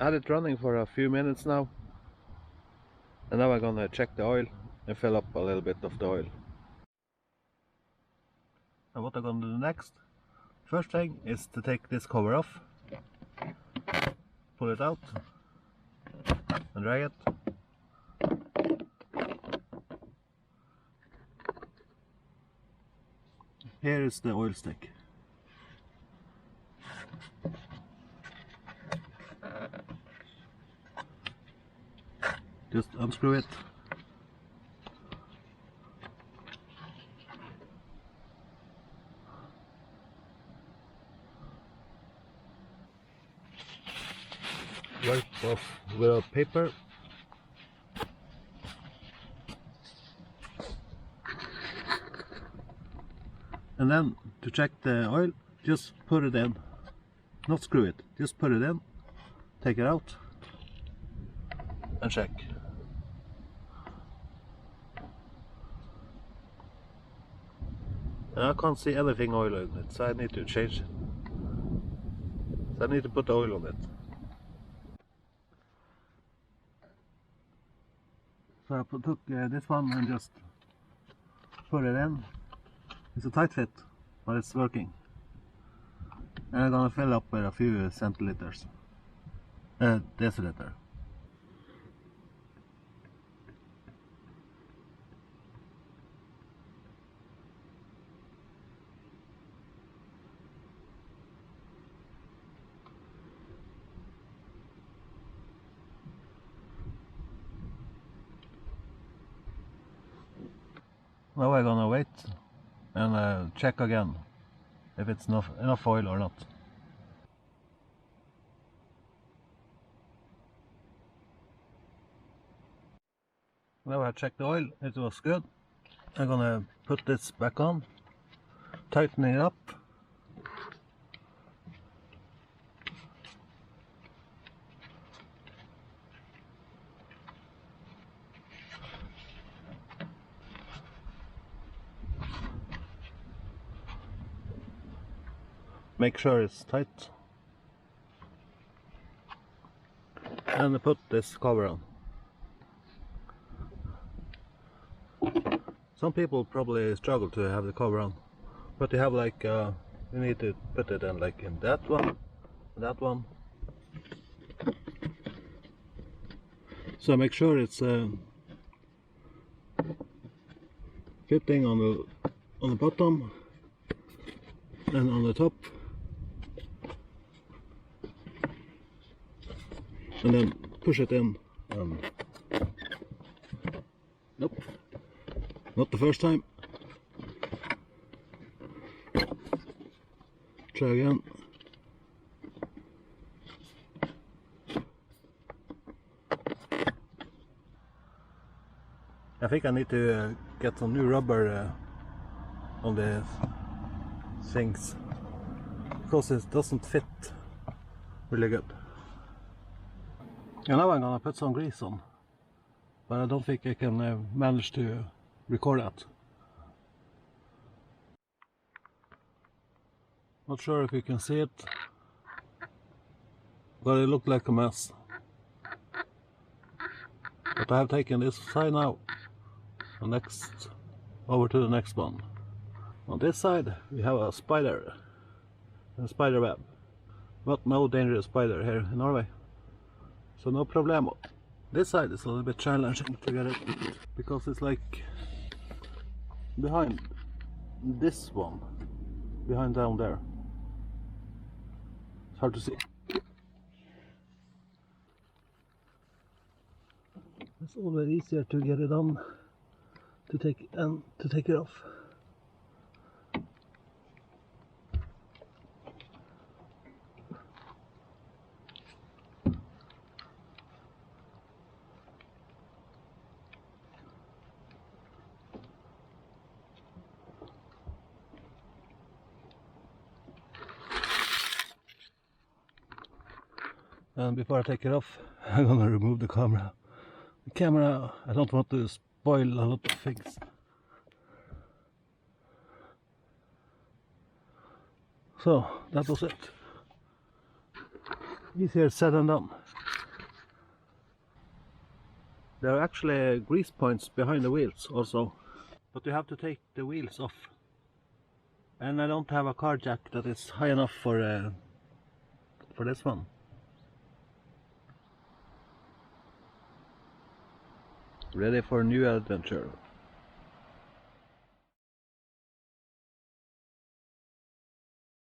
I had it running for a few minutes now, and now I'm gonna check the oil and fill up a little bit of the oil. And what I'm gonna do next, first thing is to take this cover off, pull it out and dry it. Here is the oil stick. Just unscrew it. Wipe off with a paper. And then to check the oil, just put it in. Not screw it, just put it in, take it out and check. And I can't see anything oil in it, so I need to change it. So I need to put the oil on it. So I took this one and just put it in. It's a tight fit, but it's working. And I'm gonna fill up with a few deciliters. Now I'm gonna wait and check again if it's enough oil or not. Now I checked the oil, it was good. I'm gonna put this back on, tighten it up. Make sure it's tight. And I put this cover on. Some people probably struggle to have the cover on, but you have like you need to put it in like in that one, that one. So make sure it's fitting on the bottom and on the top, and then push it in. Nope. Not the first time. Try again. I think I need to get some new rubber on the things, because it doesn't fit really good. And now I'm gonna put some grease on, but I don't think I can manage to record that. Not sure if you can see it, but it looked like a mess. But I have taken this side now, and over to the next one. On this side we have a spider web, but no dangerous spider here in Norway, so no problemo. This side is a little bit challenging to get it, because it's like behind this one, behind down there. It's hard to see. It's always easier to get it on, to take it off. And before I take it off, I'm gonna remove the camera. The camera, I don't want to spoil a lot of things. So that was it. easier said than done. There are actually grease points behind the wheels also, but you have to take the wheels off. And I don't have a car jack that is high enough for this one. Ready for a new adventure.